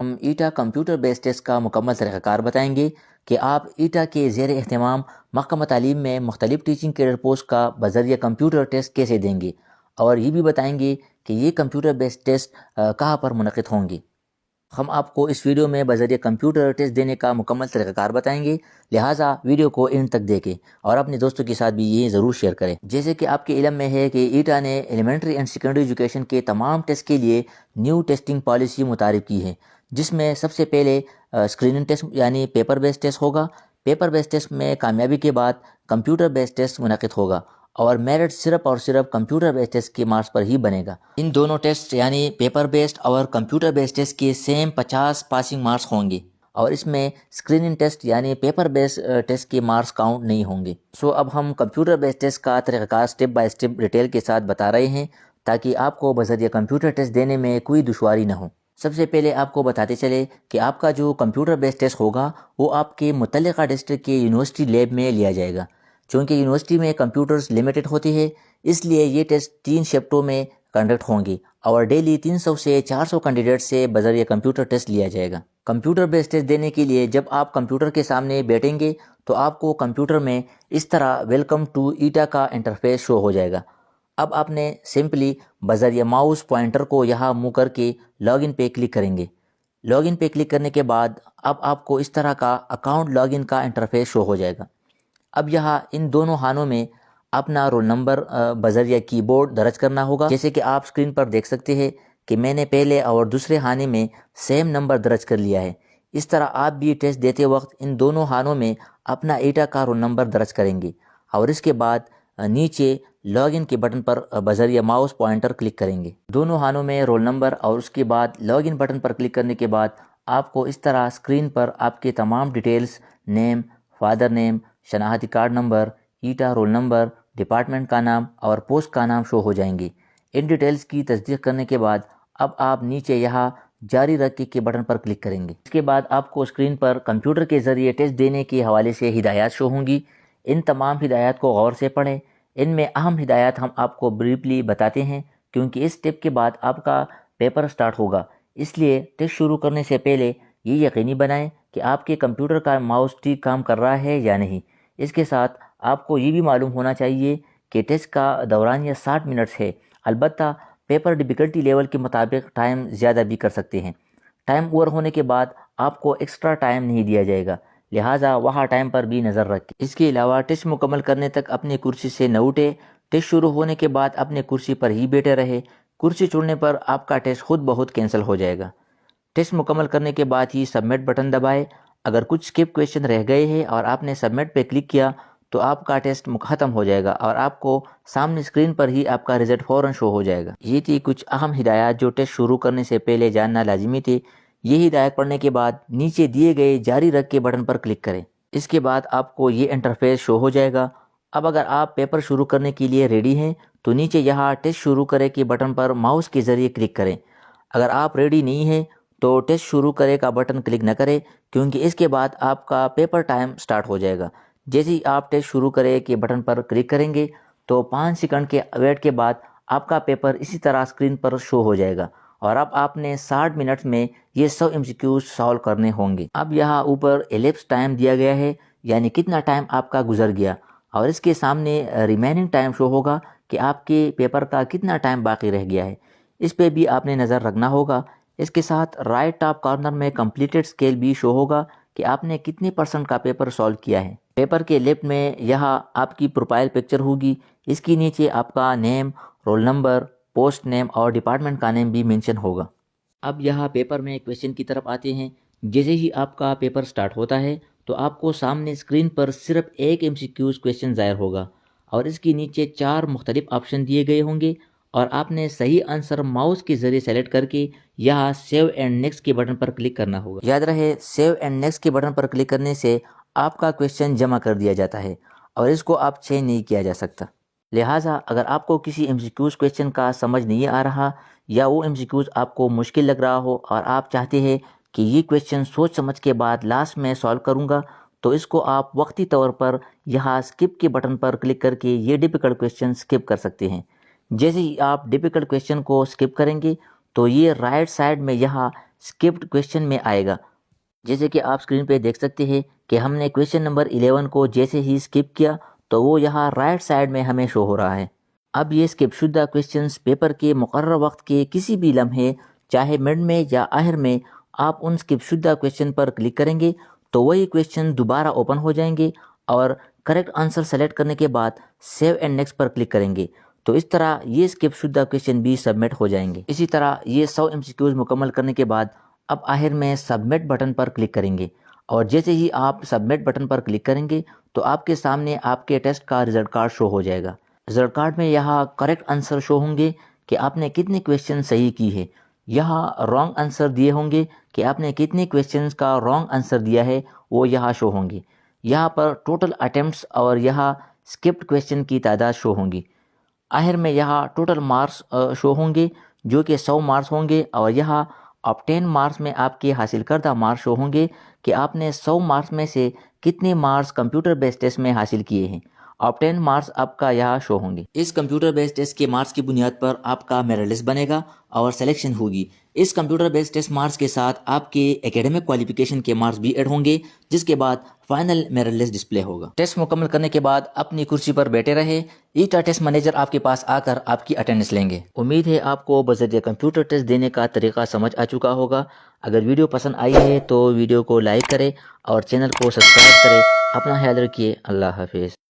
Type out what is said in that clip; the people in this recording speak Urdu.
ہم ایٹا کمپیوٹر بیس ٹیسٹ کا مکمل طریقہ کار بتائیں گے کہ آپ ایٹا کے زیر اہتمام محکمہ تعلیم میں مختلف ٹیچنگ کیڈر پوسٹ کا بذریعہ کمپیوٹر ٹیسٹ کیسے دیں گے، اور یہ بھی بتائیں گے کہ یہ کمپیوٹر بیس ٹیسٹ کہاں پر منعقد ہوں گے۔ ہم آپ کو اس ویڈیو میں بذریعہ کمپیوٹر ٹیسٹ دینے کا مکمل طریقہ کار بتائیں گے، لہٰذا ویڈیو کو اینڈ تک دیکھیں اور اپنے دوستوں کے ساتھ بھی یہ ضرور شیئر کریں۔ جیسے کہ آپ کے علم میں ہے کہ ایٹا نے ایلیمنٹری اینڈ سیکنڈری ایجوکیشن کے تمام ٹیسٹ کے لیے نیو ٹیسٹنگ پالیسی متعارف کی ہے، جس میں سب سے پہلے اسکریننگ ٹیسٹ یعنی پیپر بیس ٹیسٹ ہوگا۔ پیپر بیس ٹیسٹ میں کامیابی کے بعد کمپیوٹر بیس ٹیسٹ منعقد ہوگا اور میرٹ صرف اور صرف کمپیوٹر بیس ٹیسٹ کے مارکس پر ہی بنے گا۔ ان دونوں ٹیسٹ یعنی پیپر بیسڈ اور کمپیوٹر بیس ٹیسٹ کے سیم 50 پاسنگ مارکس ہوں گے، اور اس میں اسکریننگ ٹیسٹ یعنی پیپر بیس ٹیسٹ کے مارکس کاؤنٹ نہیں ہوں گے۔ اب ہم کمپیوٹر بیس ٹیسٹ کا طریقہ کار اسٹیپ بائی اسٹیپ ڈیٹیل کے ساتھ بتا رہے ہیں تاکہ آپ کو بذریعہ کمپیوٹر ٹیسٹ دینے میں کوئی دشواری نہ ہو۔ سب سے پہلے آپ کو بتاتے چلے کہ آپ کا جو کمپیوٹر بیس ٹیسٹ ہوگا وہ آپ کے متعلقہ ڈسٹرکٹ کے یونیورسٹی لیب میں لیا جائے گا۔ چونکہ یونیورسٹی میں کمپیوٹرز لمیٹڈ ہوتے ہیں، اس لیے یہ ٹیسٹ 3 شفٹوں میں کنڈکٹ ہوں گی اور ڈیلی 300 سے 400 کینڈیڈیٹ سے بذریعہ کمپیوٹر ٹیسٹ لیا جائے گا۔ کمپیوٹر بیس ٹیسٹ دینے کے لیے جب آپ کمپیوٹر کے سامنے بیٹھیں گے تو آپ کو کمپیوٹر میں اس طرح ویلکم ٹو ایٹا کا انٹرفیس شو ہو جائے گا۔ اب آپ نے سمپلی بذریعہ ماؤس پوائنٹر کو یہاں موو کر کے لاگ ان پہ کلک کریں گے۔ لاگ ان پہ کلک کرنے کے بعد اب آپ کو اس طرح کا اکاؤنٹ لاگ ان کا انٹرفیس شو ہو جائے گا۔ اب یہاں ان دونوں خانوں میں اپنا رول نمبر بذریعہ کی بورڈ درج کرنا ہوگا۔ جیسے کہ آپ اسکرین پر دیکھ سکتے ہیں کہ میں نے پہلے اور دوسرے خانے میں سیم نمبر درج کر لیا ہے۔ اس طرح آپ بھی ٹیسٹ دیتے وقت ان دونوں خانوں میں اپنا ایٹا کا رول نمبر درج کریں گے اور اس کے بعد نیچے لاگ ان کے بٹن پر بذریعہ ماؤس پوائنٹر کلک کریں گے۔ دونوں خانوں میں رول نمبر اور اس کے بعد log in button per click کرنے کے بعد آپ کو اس طرح اسکرین پر آپ کے تمام ڈیٹیلز، نیم، فادر نیم، شناختی کارڈ نمبر، ایٹا رول نمبر، ڈپارٹمنٹ کا نام اور پوسٹ کا نام شو ہو جائیں گے۔ ان ڈیٹیلز کی تصدیق کرنے کے بعد اب آپ نیچے یہاں جاری رکھنے کے بٹن پر کلک کریں گے۔ اس کے بعد آپ کو اسکرین پر کمپیوٹر کے ذریعے ٹیسٹ دینے کے حوالے سے ہدایات شو ہوں گی۔ ان تمام ہدایات کو غور سے پڑھیں۔ ان میں اہم ہدایات ہم آپ کو بریفلی بتاتے ہیں کیونکہ اس اسٹیپ کے بعد آپ کا پیپر سٹارٹ ہوگا، اس لیے ٹیسٹ شروع کرنے سے پہلے یہ یقینی بنائیں کہ آپ کے کمپیوٹر کا ماؤس ٹھیک کام کر رہا ہے یا نہیں۔ اس کے ساتھ آپ کو یہ بھی معلوم ہونا چاہیے کہ ٹیسٹ کا دورانیہ 60 منٹس ہے، البتہ پیپر ڈیفیکلٹی لیول کے مطابق ٹائم زیادہ بھی کر سکتے ہیں۔ ٹائم اوور ہونے کے بعد آپ کو ایکسٹرا ٹائم نہیں دیا جائے گا، لہٰذا وہاں ٹائم پر بھی نظر رکھیں۔ اس کے علاوہ ٹیسٹ مکمل کرنے تک اپنی کرسی سے نہ اٹھے۔ ٹیسٹ شروع ہونے کے بعد اپنے کرسی پر ہی بیٹھے رہے۔ کرسی چھوڑنے پر آپ کا ٹیسٹ خود بخود کینسل ہو جائے گا۔ ٹیسٹ مکمل کرنے کے بعد ہی سبمٹ بٹن دبائے۔ اگر کچھ اسکپ کویشچن رہ گئے ہیں اور آپ نے سبمٹ پہ کلک کیا تو آپ کا ٹیسٹ ختم ہو جائے گا اور آپ کو سامنے اسکرین پر ہی آپ کا رزلٹ فوراً شو ہو جائے گا۔ یہ تھی کچھ اہم ہدایات جو ٹیسٹ شروع کرنے سے پہلے جاننا لازمی تھی۔ یہ ہدایت پڑھنے کے بعد نیچے دیے گئے جاری رکھ کے بٹن پر کلک کریں۔ اس کے بعد آپ کو یہ انٹرفیس شو ہو جائے گا۔ اب اگر آپ پیپر شروع کرنے کے لیے ریڈی ہیں تو نیچے یہاں ٹیسٹ شروع کرے کے بٹن پر ماؤس کے ذریعے کلک کریں۔ اگر آپ ریڈی نہیں ہیں تو ٹیسٹ شروع کرے کا بٹن کلک نہ کریں کیونکہ اس کے بعد آپ کا پیپر ٹائم سٹارٹ ہو جائے گا۔ جیسے ہی آپ ٹیسٹ شروع کرے کے بٹن پر کلک کریں گے تو 5 سیکنڈ کے ویٹ کے بعد آپ کا پیپر اسی طرح اسکرین پر شو ہو جائے گا اور اب آپ نے 60 منٹ میں یہ 100 MCQs سالو کرنے ہوں گے۔ اب یہاں اوپر ایلیپس ٹائم دیا گیا ہے، یعنی کتنا ٹائم آپ کا گزر گیا، اور اس کے سامنے ریمیننگ ٹائم شو ہوگا کہ آپ کے پیپر کا کتنا ٹائم باقی رہ گیا ہے۔ اس پہ بھی آپ نے نظر رکھنا ہوگا۔ اس کے ساتھ رائٹ ٹاپ کارنر میں کمپلیٹڈ اسکیل بھی شو ہوگا کہ آپ نے کتنے % کا پیپر سالو کیا ہے۔ پیپر کے لیفٹ میں یہاں آپ کی پروفائل پکچر ہوگی، اس کے نیچے آپ کا نیم، رول نمبر، پوسٹ نیم اور ڈپارٹمنٹ کا نیم بھی مینشن ہوگا۔ اب یہاں پیپر میں کویشچن کی طرف آتے ہیں۔ جیسے ہی آپ کا پیپر سٹارٹ ہوتا ہے تو آپ کو سامنے اسکرین پر صرف ایک MCQs کویشچن ظاہر ہوگا اور اس کے نیچے 4 مختلف آپشن دیے گئے ہوں گے اور آپ نے صحیح آنسر ماؤس کے ذریعے سیلیکٹ کر کے یہاں سیو اینڈ نیکسٹ کے بٹن پر کلک کرنا ہوگا۔ یاد رہے سیو اینڈ نیکسٹ کے بٹن پر کلک کرنے سے آپ کا کویشچن جمع کر دیا جاتا ہے اور اس کو آپ چینج نہیں کیا جا سکتا۔ لہٰذا اگر آپ کو کسی MCQs کویشچن کا سمجھ نہیں آ رہا یا وہ MCQs آپ کو مشکل لگ رہا ہو اور آپ چاہتے ہیں کہ یہ کویشچن سوچ سمجھ کے بعد لاسٹ میں سالو کروں گا تو اس کو آپ وقتی طور پر یہاں اسکپ کے بٹن پر کلک کر کے یہ ڈیفیکلٹ کویشچن اسکپ کر سکتے ہیں۔ جیسے ہی آپ ڈیفیکلٹ کویشچن کو اسکپ کریں گے تو یہ رائٹ سائڈ میں یہاں اسکپڈ کویشچن میں آئے گا۔ جیسے کہ آپ اسکرین پہ دیکھ سکتے ہیں کہ ہم نے کویشچن نمبر 11 کو جیسے ہی اسکپ کیا تو وہ یہاں رائٹ سائڈ میں ہمیں شو ہو رہا ہے۔ اب یہ اسکپ شدہ کویشچنز پیپر کے مقررہ وقت کے کسی بھی لمحے، چاہے مڈ میں یا آخر میں، آپ ان اسکپ شدہ کویشچن پر کلک کریں گے تو وہی کویشچن دوبارہ اوپن ہو جائیں گے، اور کریکٹ آنسر سلیکٹ کرنے کے بعد save and next per click کریں گے تو اس طرح یہ اسکپ شدہ کویشچن بھی سبمٹ ہو جائیں گے۔ اسی طرح یہ 100 MCQs مکمل کرنے کے بعد اب آخر میں سبمٹ بٹن پر کلک کریں گے، اور جیسے ہی آپ سبمٹ بٹن پر کلک کریں گے تو آپ کے سامنے آپ کے ٹیسٹ کا رزلٹ کارڈ شو ہو جائے گا۔ رزلٹ کارڈ میں یہاں کریکٹ آنسر شو ہوں گے کہ آپ نے کتنے کویشچن صحیح کی ہے، یہاں رانگ آنسر دیے ہوں گے کہ آپ نے کتنے کویشچنز کا رانگ آنسر دیا ہے، وہ یہاں شو ہوں گے۔ یہاں پر ٹوٹل اٹیمپٹس اور یہاں اسکپڈ کویشچن کی تعداد شو ہوں گی۔ آخر میں یہاں ٹوٹل مارکس شو ہوں گے جو کہ 100 مارکس ہوں گے، اور یہاں آبٹین مارکس میں آپ کے حاصل کردہ مارکس شو ہوں گے کہ آپ نے 100 مارکس میں سے کتنے مارکس کمپیوٹر بیس ٹیسٹ میں حاصل کیے ہیں۔ آبٹین مارکس آپ کا یہاں شو ہوں گے۔ اس کمپیوٹر بیس ٹیسٹ کے مارکس کی بنیاد پر آپ کا میرٹ لسٹ بنے گا اور سلیکشن ہوگی۔ اس کمپیوٹر بیس ٹیسٹ مارکس کے ساتھ آپ کے ایکیڈمک کوالیفیکیشن کے مارکس بھی ایڈ ہوں گے، جس کے بعد فائنل میرٹ لسٹ ڈسپلے ہوگا۔ ٹیسٹ مکمل کرنے کے بعد اپنی کرسی پر بیٹھے رہے، ایٹا ٹیسٹ مینیجر آپ کے پاس آ کر آپ کی اٹینڈنس لیں گے۔ امید ہے آپ کو بذریعہ کمپیوٹر ٹیسٹ دینے کا طریقہ سمجھ آ چکا ہوگا۔ اگر ویڈیو پسند آئی ہے تو ویڈیو کو لائک کریں اور چینل کو سبسکرائب کریں۔ اپنا خیال رکھیے۔ اللہ حافظ۔